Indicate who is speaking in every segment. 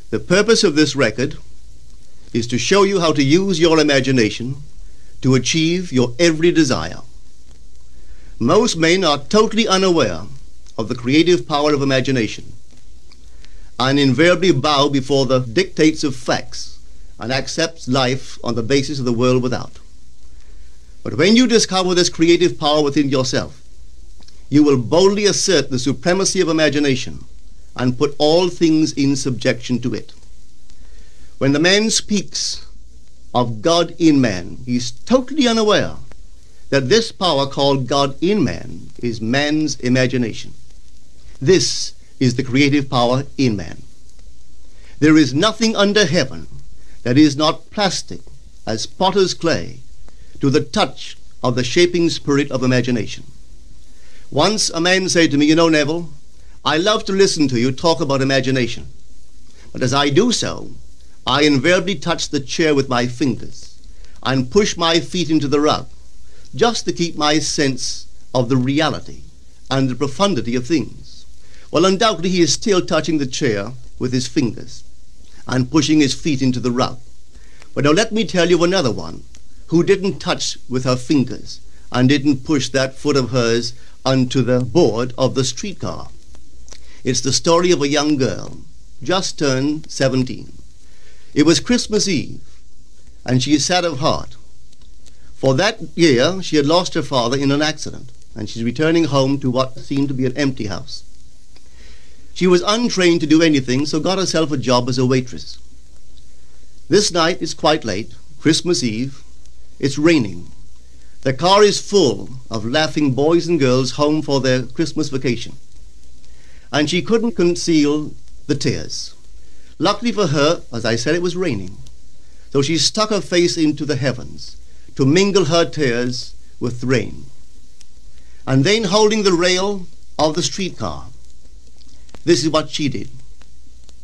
Speaker 1: The purpose of this record is to show you how to use your imagination to achieve your every desire. Most men are totally unaware of the creative power of imagination and invariably bow before the dictates of facts and accept life on the basis of the world without. But when you discover this creative power within yourself, you will boldly assert the supremacy of imagination and put all things in subjection to it. When the man speaks of God in man, he is totally unaware that this power called God in man is man's imagination. This is the creative power in man. There is nothing under heaven that is not plastic as potter's clay to the touch of the shaping spirit of imagination. Once a man said to me, "You know, Neville, I love to listen to you talk about imagination, but as I do so, I invariably touch the chair with my fingers and push my feet into the rug, just to keep my sense of the reality and the profundity of things." Well, undoubtedly he is still touching the chair with his fingers and pushing his feet into the rug. But now let me tell you another one who didn't touch with her fingers and didn't push that foot of hers onto the board of the streetcar. It's the story of a young girl, just turned 17. It was Christmas Eve, and she is sad of heart. For that year, she had lost her father in an accident, and she's returning home to what seemed to be an empty house. She was untrained to do anything, so got herself a job as a waitress. This night is quite late, Christmas Eve. It's raining. The car is full of laughing boys and girls home for their Christmas vacation. And she couldn't conceal the tears. Luckily for her, as I said, it was raining. So she stuck her face into the heavens to mingle her tears with rain. And then, holding the rail of the streetcar, this is what she did.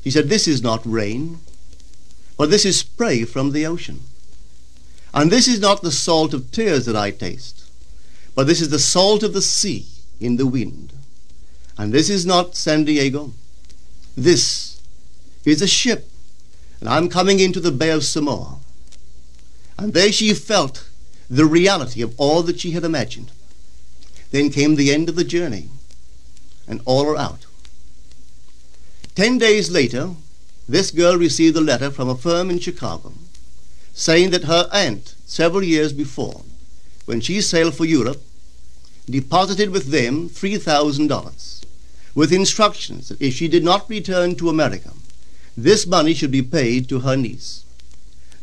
Speaker 1: She said, "This is not rain, but this is spray from the ocean. And this is not the salt of tears that I taste, but this is the salt of the sea in the wind. And this is not San Diego. This is a ship, and I'm coming into the Bay of Samoa." And there she felt the reality of all that she had imagined. Then came the end of the journey, and all are out. 10 days later, this girl received a letter from a firm in Chicago saying that her aunt, several years before, when she sailed for Europe, deposited with them $3,000 with instructions that if she did not return to America, this money should be paid to her niece.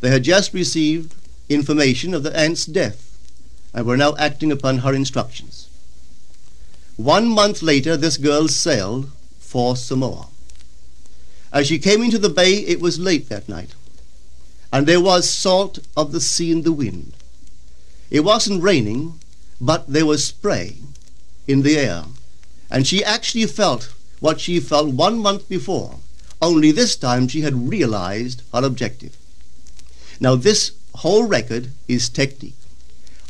Speaker 1: They had just received information of the aunt's death and were now acting upon her instructions. 1 month later, this girl sailed for Samoa. As she came into the bay, it was late that night, and there was salt of the sea in the wind. It wasn't raining, but there was spray in the air, and she actually felt what she felt 1 month before, only this time she had realized her objective. Now, this whole record is technique.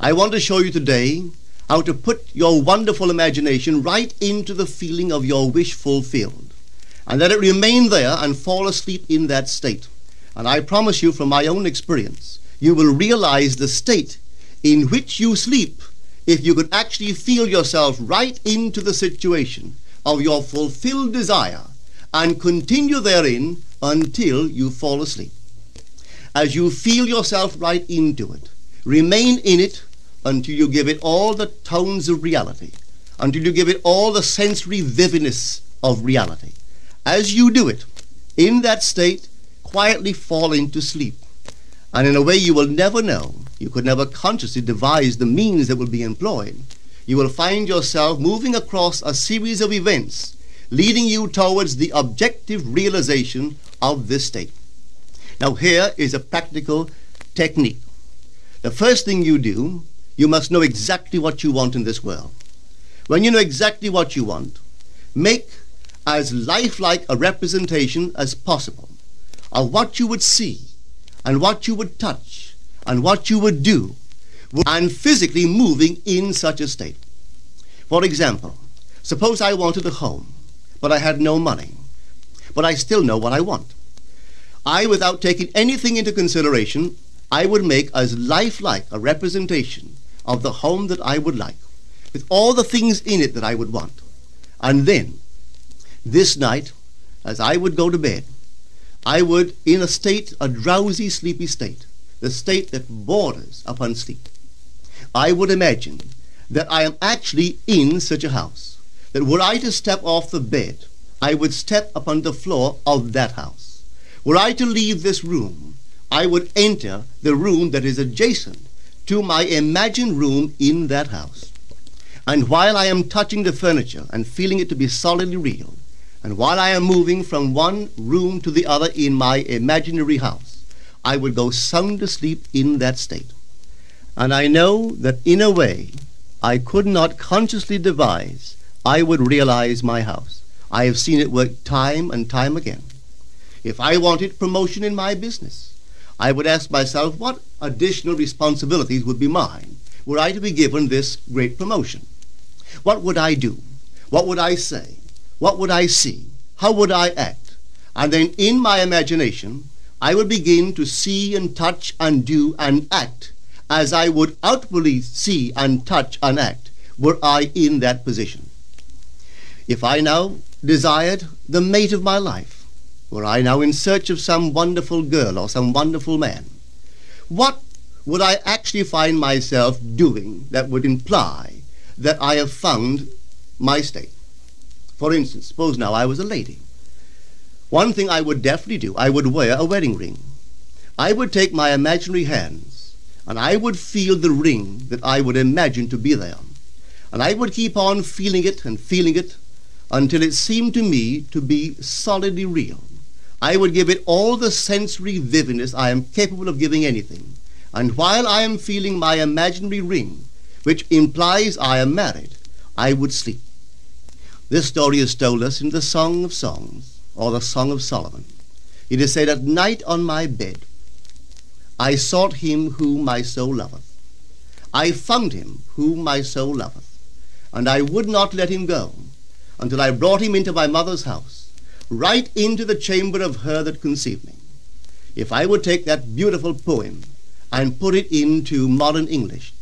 Speaker 1: I want to show you today how to put your wonderful imagination right into the feeling of your wish fulfilled, and let it remain there and fall asleep in that state. And I promise you from my own experience, you will realize the state in which you sleep if you could actually feel yourself right into the situation of your fulfilled desire and continue therein until you fall asleep. As you feel yourself right into it, remain in it until you give it all the tones of reality, until you give it all the sensory vividness of reality. As you do it, in that state, quietly fall into sleep. And in a way you will never know, you could never consciously devise the means that will be employed, you will find yourself moving across a series of events leading you towards the objective realization of this state. Now, here is a practical technique. The first thing you do, you must know exactly what you want in this world. When you know exactly what you want, make as lifelike a representation as possible of what you would see and what you would touch and what you would do, and physically moving in such a state. For example, suppose I wanted a home, but I had no money, but I still know what I want. without taking anything into consideration, I would make as lifelike a representation of the home that I would like, with all the things in it that I would want. And then, this night, as I would go to bed, I would, in a drowsy, sleepy state, the state that borders upon sleep, I would imagine that I am actually in such a house, that were I to step off the bed, I would step upon the floor of that house. Were I to leave this room, I would enter the room that is adjacent to my imagined room in that house. And while I am touching the furniture and feeling it to be solidly real, and while I am moving from one room to the other in my imaginary house, I would go sound asleep in that state. And I know that in a way I could not consciously devise, I would realize my house. I have seen it work time and time again. If I wanted promotion in my business, I would ask myself what additional responsibilities would be mine were I to be given this great promotion. What would I do? What would I say? What would I see? How would I act? And then in my imagination, I would begin to see and touch and do and act as I would outwardly see and touch and act were I in that position. If I now desired the mate of my life, were I now in search of some wonderful girl or some wonderful man, what would I actually find myself doing that would imply that I have found my state? For instance, suppose now I was a lady. One thing I would definitely do, I would wear a wedding ring. I would take my imaginary hands and I would feel the ring that I would imagine to be there. And I would keep on feeling it until it seemed to me to be solidly real. I would give it all the sensory vividness I am capable of giving anything. And while I am feeling my imaginary ring, which implies I am married, I would sleep. This story is told us in the Song of Songs, or the Song of Solomon. It is said, "At night on my bed, I sought him whom my soul loveth. I found him whom my soul loveth, and I would not let him go until I brought him into my mother's house, right into the chamber of her that conceived me." If I would take that beautiful poem and put it into modern English,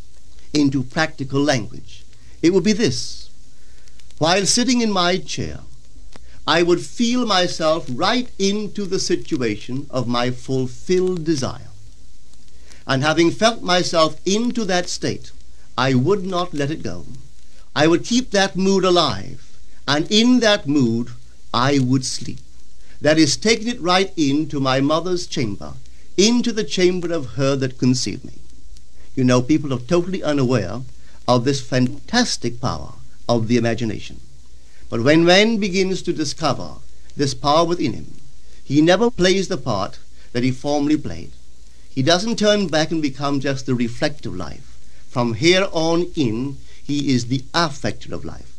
Speaker 1: into practical language, it would be this. While sitting in my chair, I would feel myself right into the situation of my fulfilled desire. And having felt myself into that state, I would not let it go. I would keep that mood alive, and in that mood I would sleep. That is, taking it right into my mother's chamber, into the chamber of her that conceived me. You know, people are totally unaware of this fantastic power of the imagination. But when man begins to discover this power within him, he never plays the part that he formerly played. He doesn't turn back and become just the reflective life. From here on in, he is the affecter of life.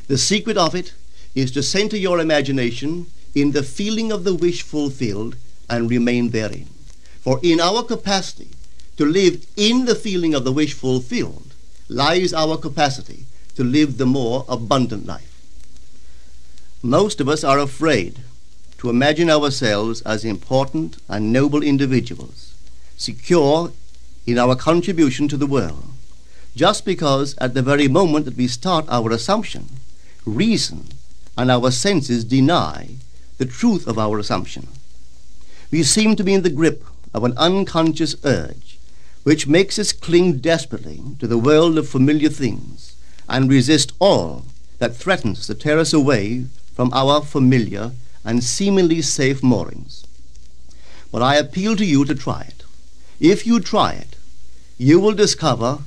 Speaker 1: The secret of it is to center your imagination in the feeling of the wish fulfilled and remain therein. For in our capacity to live in the feeling of the wish fulfilled lies our capacity to live the more abundant life. Most of us are afraid to imagine ourselves as important and noble individuals, secure in our contribution to the world, just because at the very moment that we start our assumption, reason and our senses deny the truth of our assumption. We seem to be in the grip of an unconscious urge which makes us cling desperately to the world of familiar things and resist all that threatens to tear us away from our familiar and seemingly safe moorings. But I appeal to you to try it. If you try it, you will discover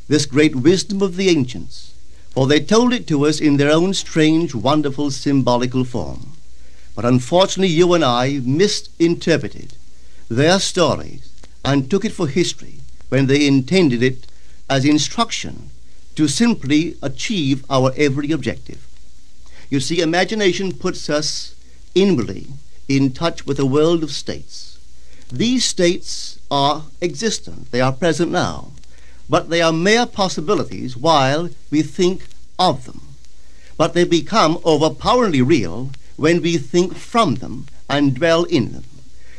Speaker 1: this great wisdom of the ancients, for they told it to us in their own strange, wonderful, symbolical form. But unfortunately, you and I misinterpreted their stories and took it for history when they intended it as instruction to simply achieve our every objective. You see, imagination puts us inwardly in touch with a world of states. These states are existent, they are present now, but they are mere possibilities while we think of them. But they become overpoweringly real when we think from them and dwell in them.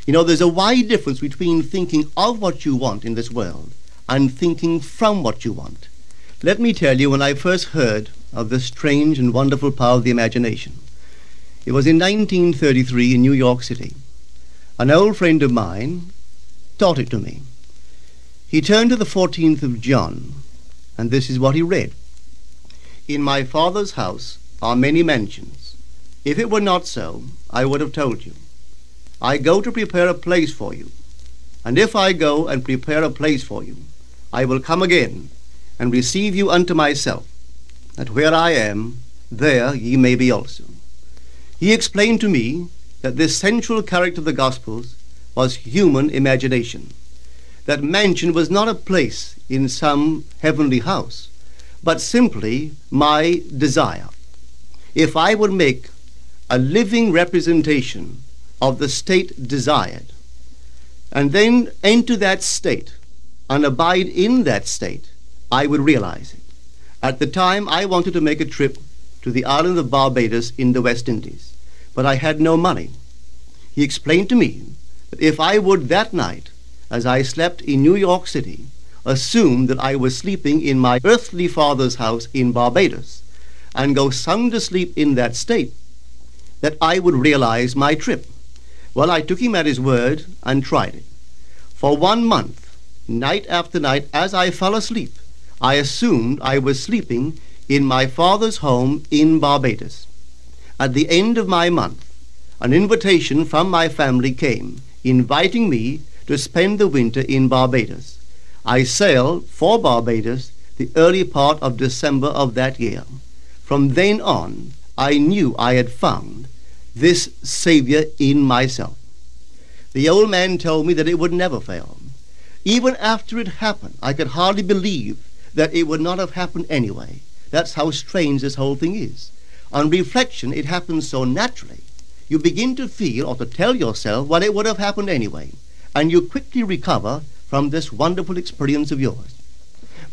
Speaker 1: You know, there's a wide difference between thinking of what you want in this world and thinking from what you want. Let me tell you, when I first heard of this strange and wonderful power of the imagination, it was in 1933 in New York City. An old friend of mine taught it to me. He turned to the 14th of John, and this is what he read. In my Father's house are many mansions. If it were not so, I would have told you. I go to prepare a place for you. And if I go and prepare a place for you, I will come again and receive you unto myself, that where I am, there ye may be also. He explained to me that this central character of the Gospels was human imagination, that mansion was not a place in some heavenly house, but simply my desire. If I would make a living representation of the state desired, and then enter that state and abide in that state, I would realize it. At the time, I wanted to make a trip to the island of Barbados in the West Indies, but I had no money. He explained to me that if I would that night, as I slept in New York City, assume that I was sleeping in my earthly father's house in Barbados, and go sound asleep in that state, that I would realize my trip. Well, I took him at his word and tried it. For 1 month, night after night, as I fell asleep, I assumed I was sleeping in my father's home in Barbados. At the end of my month, an invitation from my family came, inviting me to spend the winter in Barbados. I sailed for Barbados the early part of December of that year. From then on, I knew I had found this Savior in myself. The old man told me that it would never fail. Even after it happened, I could hardly believe that it would not have happened anyway. That's how strange this whole thing is. On reflection, it happens so naturally. You begin to feel or to tell yourself, well, it would have happened anyway, and you quickly recover from this wonderful experience of yours.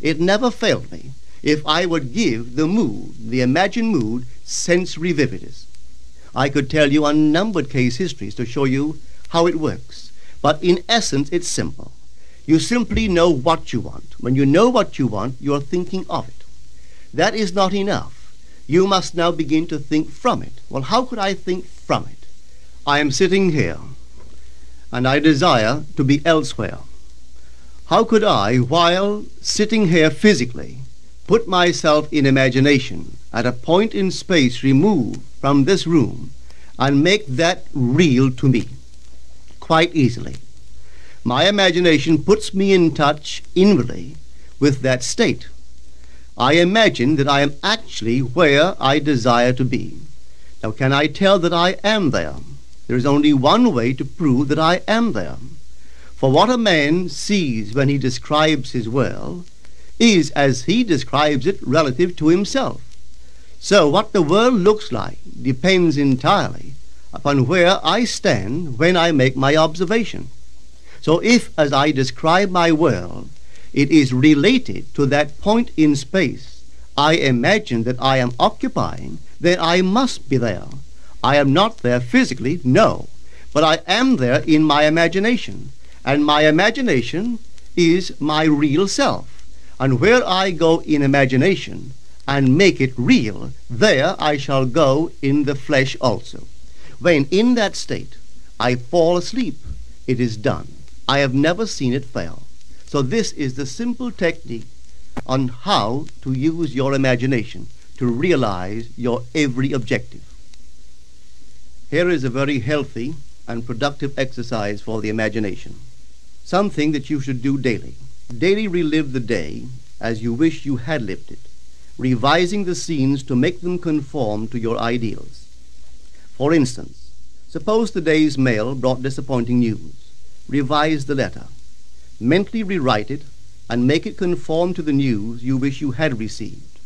Speaker 1: It never failed me if I would give the mood, the imagined mood, sensory vividness. I could tell you unnumbered case histories to show you how it works, but in essence it's simple. You simply know what you want. When you know what you want, you're thinking of it. That is not enough. You must now begin to think from it. Well, how could I think from it? I am sitting here, and I desire to be elsewhere. How could I, while sitting here physically, put myself in imagination at a point in space removed from this room and make that real to me? Quite easily. My imagination puts me in touch inwardly with that state. I imagine that I am actually where I desire to be. Now, can I tell that I am there? There is only one way to prove that I am there. For what a man sees when he describes his world is as he describes it relative to himself. So what the world looks like depends entirely upon where I stand when I make my observation. So if, as I describe my world, it is related to that point in space I imagine that I am occupying, then I must be there. I am not there physically, no, but I am there in my imagination, and my imagination is my real self. And where I go in imagination and make it real, there I shall go in the flesh also. When in that state I fall asleep, it is done. I have never seen it fail. So this is the simple technique on how to use your imagination to realize your every objective. Here is a very healthy and productive exercise for the imagination. Something that you should do daily. Daily relive the day as you wish you had lived it, revising the scenes to make them conform to your ideals. For instance, suppose the day's mail brought disappointing news. Revise the letter. Mentally rewrite it and make it conform to the news you wish you had received.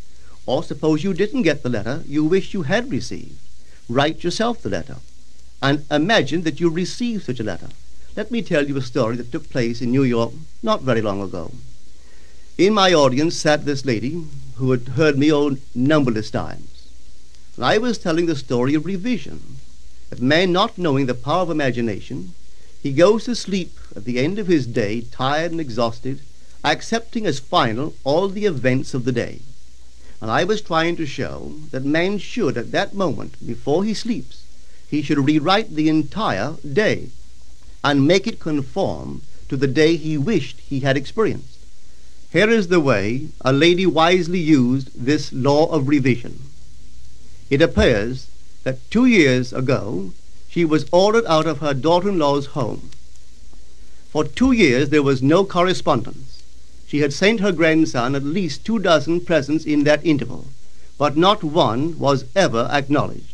Speaker 1: Or suppose you didn't get the letter you wish you had received. Write yourself the letter and imagine that you received such a letter. Let me tell you a story that took place in New York not very long ago. In my audience sat this lady who had heard me numberless times. And I was telling the story of revision. that man, not knowing the power of imagination, he goes to sleep at the end of his day, tired and exhausted, accepting as final all the events of the day. And I was trying to show that man should, at that moment, before he sleeps, he should rewrite the entire day and make it conform to the day he wished he had experienced. Here is the way a lady wisely used this law of revision. It appears that 2 years ago she was ordered out of her daughter-in-law's home. For 2 years there was no correspondence. She had sent her grandson at least 24 presents in that interval, but not one was ever acknowledged.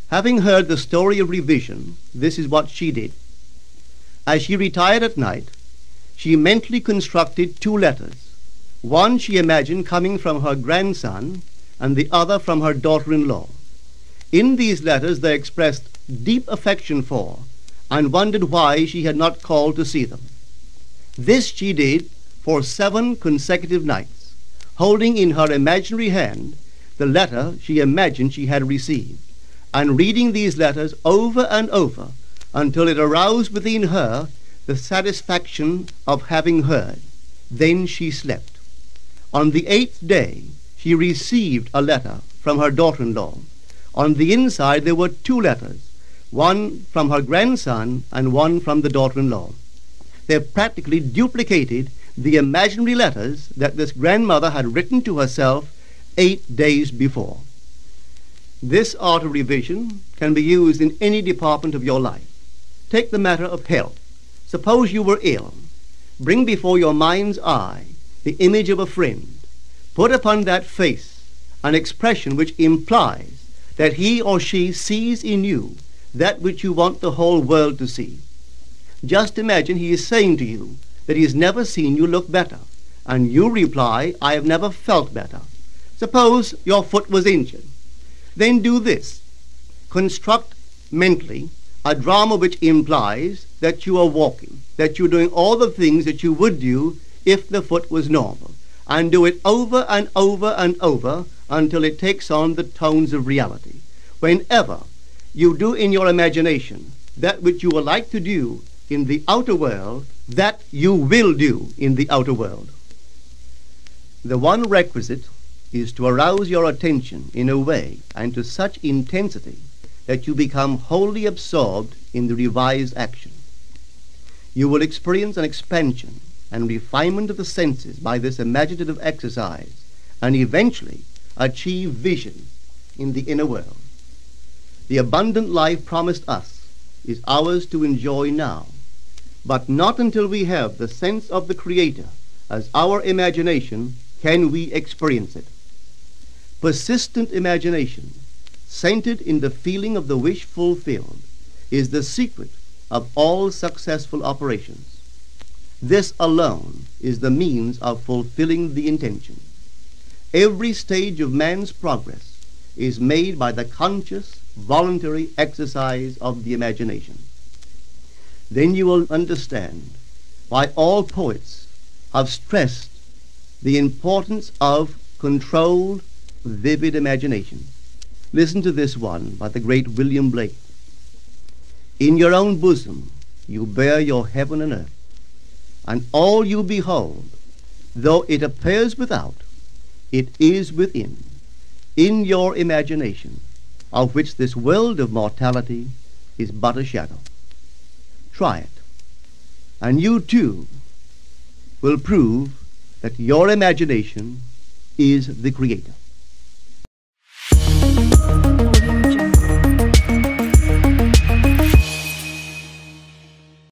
Speaker 1: Having heard the story of revision, this is what she did. As she retired at night, she mentally constructed 2 letters. One she imagined coming from her grandson, and the other from her daughter-in-law. In these letters they expressed deep affection for, and wondered why she had not called to see them. This she did for 7 consecutive nights, holding in her imaginary hand the letter she imagined she had received, and reading these letters over and over until it aroused within her the satisfaction of having heard. Then she slept. On the 8th day she received a letter from her daughter-in-law. On the inside there were 2 letters, one from her grandson and one from the daughter-in-law. They practically duplicated the imaginary letters that this grandmother had written to herself 8 days before. This art of revision can be used in any department of your life. Take the matter of health. Suppose you were ill. Bring before your mind's eye the image of a friend. Put upon that face an expression which implies that he or she sees in you that which you want the whole world to see. Just imagine he is saying to you that he has never seen you look better, and you reply, I have never felt better. Suppose your foot was injured. Then do this. Construct mentally a drama which implies that you are walking, that you're doing all the things that you would do if the foot was normal, and do it over and over and over until it takes on the tones of reality. Whenever you do in your imagination that which you would like to do in the outer world, that you will do in the outer world. The one requisite is to arouse your attention in a way and to such intensity that you become wholly absorbed in the revised action. You will experience an expansion and refinement of the senses by this imaginative exercise, and eventually achieve vision in the inner world. The abundant life promised us is ours to enjoy now, but not until we have the sense of the Creator as our imagination can we experience it. Persistent imagination, centered in the feeling of the wish fulfilled, is the secret of all successful operations. This alone is the means of fulfilling the intention. Every stage of man's progress is made by the conscious, voluntary exercise of the imagination. Then you will understand why all poets have stressed the importance of controlled, vivid imagination. Listen to this one by the great William Blake. In your own bosom you bear your heaven and earth, and all you behold, though it appears without, it is within, in your imagination, of which this world of mortality is but a shadow. Try it, and you too will prove that your imagination is the Creator.